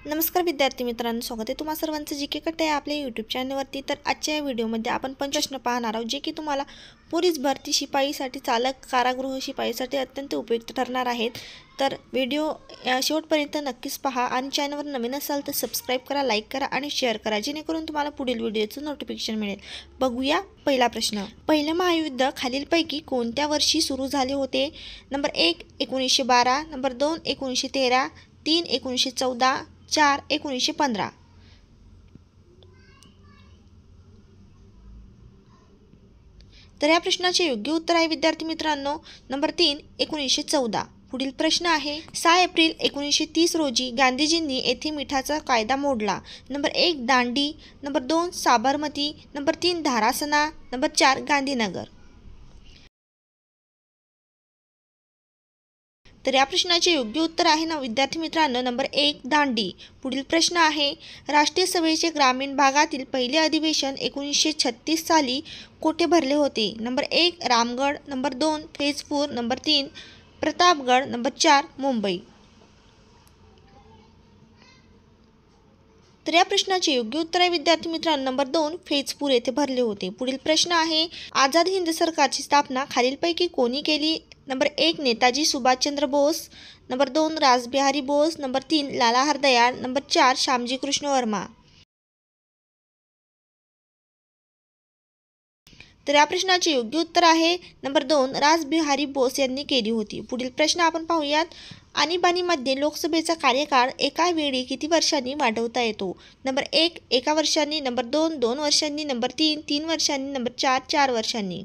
नमस्कार विद्यार्थी मित्रांनो, स्वागत आहे तुम्हा सर्वांचं जी के कट्टे आपल्या यूट्यूब चॅनलवरती। तर आजच्या या व्हिडिओमध्ये आपण प्रश्न पाहणार आहोत जे की तुम्हाला पोलीस भरती शिपाईसाठी, चालक कारागृह शिपाईसाठी अत्यंत उपयुक्त ठरणार आहेत। तर व्हिडिओ शेवटपर्यंत नक्कीच पहा आणि चॅनलवर नवीन असाल तर सबस्क्राईब करा, लाईक करा आणि शेअर करा जेणेकरून तुम्हाला पुढील व्हिडिओचं नोटिफिकेशन मिळेल। बघूया पहिला प्रश्न। पहिलं महायुद्ध खालीलपैकी कोणत्या वर्षी सुरू झाले होते? Number 1 1912, number 2 1913, 3 1914, 4 1915। तर या प्रश्नाचे योग्य उत्तर आहे विद्यार्थी मित्रांनो नंबर 3 1914। पुढील प्रश्न आहे 6 एप्रिल 1930 रोजी गांधीजींनी येथे मिठाचा कायदा मोडला। Number 1 Dandi, number 2 Sabarmati, number 3 Dharasana, number 4 Gandhinagar. तर या प्रश्नाचे योग्य उत्तर आहे ना विद्यार्थी मित्रांनो नंबर 1 दांडी। पुढील प्रश्न आहे राष्ट्रीय सभेचे ग्रामीण भागातील पहिले अधिवेशन 1936 साली कोठे भरले होते? Number 1 Ramgad, number 2 Faizpur, number 3 Pratapgad, number 4 Mumbai. तर या प्रश्नाचे योग्य उत्तर आहे विद्यार्थी मित्रांनो नंबर 2 फैजपूर येथे भरले होते। पुढील प्रश्न आहे आझाद हिंद सरकारची स्थापना खालीलपैकी कोणी केली? Number 1 Netaji Subhashchandra Bose, number 2 Rashbehari Bose, number 3 Lala Hardayal, number 4 Shyamji Krishna Varma. तर या प्रश्नाचे योग्य उत्तर आहे नंबर 2 रासबिहारी बोस यांनी केली होती। पुढील प्रश्न आपण पाहूयात आणीबाणीमध्ये लोकसभेचा कार्यकाळ एका वेळी किती वर्षांनी वाढवता येतो? नंबर 1 1 वर्षांनी, नंबर 2 2 वर्षांनी, नंबर 3 3 वर्षांनी, नंबर 4 4 वर्षांनी।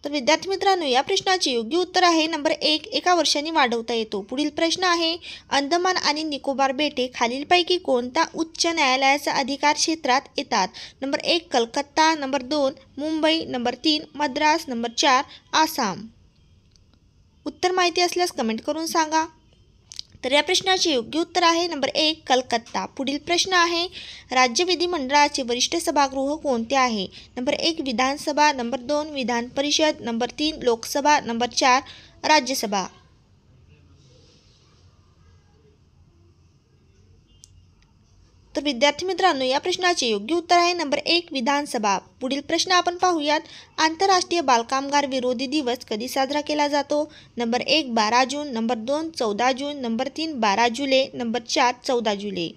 तर विद्यार्थी मित्रांनो या प्रश्नाचे योग्य उत्तर आहे नंबर 1 1 वर्षांनी वाढवता येतो। पुढील प्रश्न आहे अंदमान आणि निकोबार बेटे खालीलपैकी कोणत्या उच्च न्यायालयाच्या अधिकार क्षेत्रात येतात? Number 1 Calcutta, number 2 Mumbai, number 3 Madras, number 4 Assam. उत्तर माहिती असल्यास कमेंट करून सांगा। तर या प्रश्नाचे योग्य उत्तर आहे नंबर 1 कलकत्ता। पुढील प्रश्न आहे राज्य विधिमंडळाचे वरिष्ठ सभागृह कोणते आहे? नंबर 1 विधानसभा, number 2 Vidhan Parishad, number 3 Lok Sabha, number 4 Rajya Sabha. तर विद्यार्थी मित्रांनो या प्रश्नाचे योग्य उत्तर आहे नंबर 1 विधानसभा। पुढील प्रश्न आपण पाहूयात आंतरराष्ट्रीय बालकामगार विरोधी दिवस कधी साजरा केला जातो? नंबर 1 12 जून, नंबर 2 14 जून, नंबर 3 12 जुलै, नंबर 4 14 जुलै।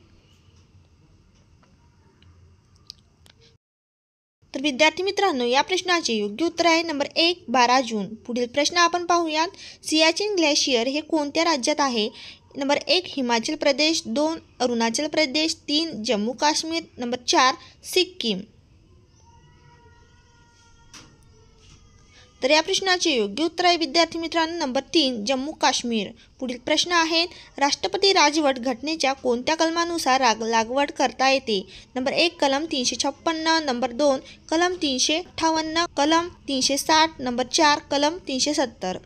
तर विद्यार्थी मित्रांनो या प्रश्नाचे योग्य उत्तर आहे नंबर 1 12 जून। पुढील प्रश्न आपण पाहूयात सियाचीन ग्लेशियर हे कोणत्या राज्यात आहे? Number 1 Himachal Pradesh, 2 Arunachal Pradesh, 3 Jammu Kashmir, number 4 Sikkim. तर या प्रश्नाचे योग्य उत्तर आहे विद्यार्थी मित्रांनो नंबर 3 जम्मू काश्मीर। पुढील प्रश्न आहे राष्ट्रपती राजवट घटनेच्या कोणत्या कलमानुसार लागवड करता येते? नंबर 1 कलम 356, नंबर 2 कलम 358, कलम 360, नंबर 4 कलम 370।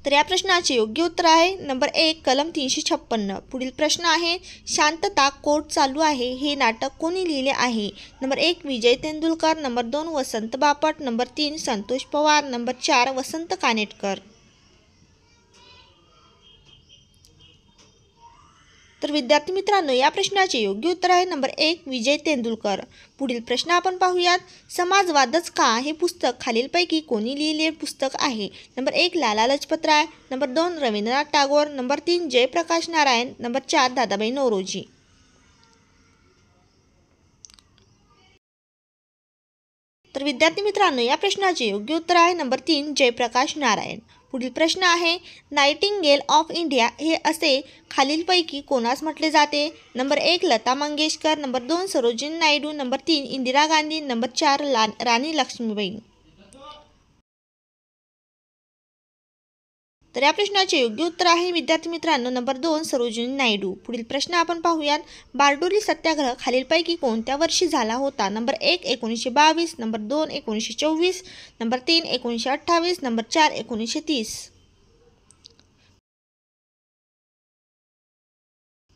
तर या प्रश्नाचे योग्य उत्तर आहे नंबर 1 कलम 356। पुढील प्रश्न आहे शांतता कोर्ट चालू आहे हे नाटक कोणी लिहिले आहे? Number 1 Vijay Tendulkar, number 2 Vasant Bapat, number 3 Santosh Pawar, number 4 Vasant Kanetkar. तर विद्यार्थी मित्रांनो या प्रश्नाचे योग्य उत्तर आहे नंबर 1 विजय तेंडुलकर। पुढील प्रश्न आपण पाहूयात समाजवादच का हे पुस्तक खालीलपैकी कोणी लिहिलेले पुस्तक आहे? Number 1 Lala Lajpat Rai, number 2 Rabindranath Tagore, number 3 Jayaprakash Narayan, number 4 Dadabhai Naoroji. तर विद्यार्थी मित्रांनो या प्रश्नाचे योग्य उत्तर आहे नंबर 3 जयप्रकाश नारायण। पुढील प्रश्न आहे नाइटिंगेल ऑफ इंडिया हे असे खालीलपैकी कोणास म्हटले जाते? Number 1 Lata Mangeshkar, number 2 Sarojini Naidu, number 3 Indira Gandhi, number 4 राणी लक्ष्मीबाई। तर या प्रश्नाचे योग्य उत्तर आहे विद्यार्थी मित्रांनो नंबर 2 सरोजिनी नायडू। पुढील प्रश्न आपण पाहूयात बारडोली सत्याग्रह खालीलपैकी कोणत्या वर्षी झाला होता? Number 1 1922, number 2 1924, number 3 1928, number 4 1930।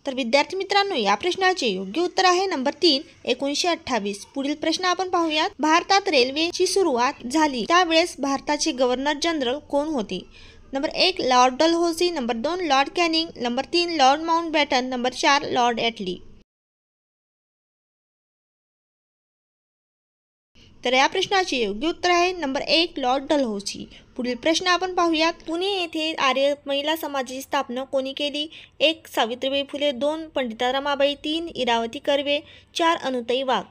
तर विद्यार्थी मित्रांनो, या प्रश्नाचे योग्य उत्तर आहे नंबर 3, 1928. पुढील प्रश्न आपण पाहूयात. भारतात रेल्वेची सुरुवात झाली त्यावेळेस भारताचे गव्हर्नर जनरल कोण होते? Number 1 Lord Dalhousie, number 2 Lord Canning, number 3 Lord Mountbatten, number 4 Lord Attlee. तर या प्रश्नाचे योग्य उत्तर आहे नंबर 1 लॉर्ड डलहौसी. पुढील प्रश्न आपण पाहूयात. पुणे येथे आर्य महिला समाजाची स्थापना कोणी केली? 1 सावित्रीबाई फुले, 2 पंडिता रमाबाई, 3 इरावती कर्वे, 4 अनुताई वाघ.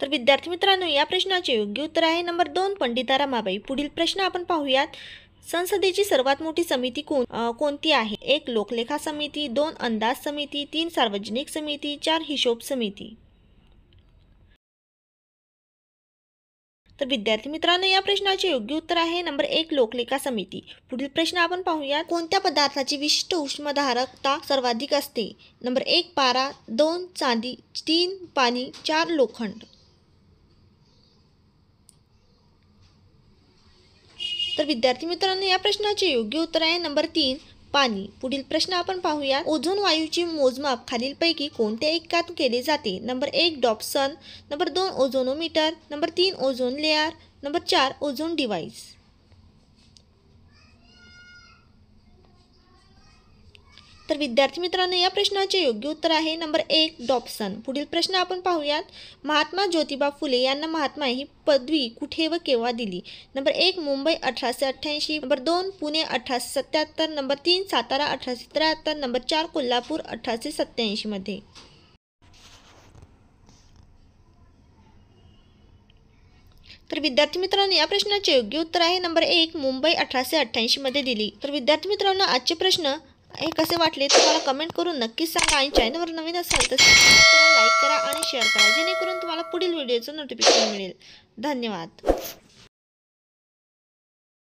तर विद्यार्थी मित्रांनो, या प्रश्नाचे योग्य उत्तर आहे नंबर 2 पंडिता रमाबाई. पुढील प्रश्न आपण पाहूयात. संसदेची सर्वात मोठी समिती कोणती आहे? 1 लोकलेखा समिती, 2 अंदाज समिती, 3 सार्वजनिक समिती, 4 हिशोब समिती. तर विद्यार्थी मित्रांनो, या प्रश्नाचे योग्य उत्तर आहे नंबर 1 लोकलेखा समिती. पुढील प्रश्न आपण पाहूयात. कोणत्या पदार्थाची विशिष्ट उष्णधारकता सर्वाधिक असते? नंबर 1 पारा, 2 चांदी, 3 पाणी, 4 लोखंड. तर विद्यार्थी मित्रांनो, या प्रश्नाचे योग्य उत्तर आहे नंबर 3 पाणी. पुढील प्रश्न आपण पाहूया. ओझोन वायूचे मोजमाप खालीलपैकी कोणत्या एककात केले जाते? Number 1 Dobson, number 2 ozonometer, number 3 ozone layer, number 4 ozone device. तर विद्यार्थी मित्रांनो, या प्रश्नाचे योग्य उत्तर आहे नंबर 1 डॉप्सन. पुढील प्रश्न आपण पाहूयात. महात्मा ज्योतिबा फुले यांना महात्मा ही पदवी कुठे व केव्हा दिली? Number 1 Mumbai 1888, number 2 Pune 1877, number 3 Satara 1873, number 4 Kolhapur 1887 मध्ये. तर विद्यार्थी मित्रांनो, या प्रश्नाचे योग्य उत्तर आहे नंबर 1 मुंबई 1888 मध्ये दिली. तर विद्यार्थी मित्रांनो, आजचे प्रश्न हे कसे वाटले तुम्हाला कमेंट करून नक्कीच सांगा. आणि चॅनलवर नवीन असाल तर सबस्क्राईब करा, लाईक करा आणि शेअर करा, जेणेकरून तुम्हाला पुढील व्हिडिओचं नोटिफिकेशन मिळेल. धन्यवाद.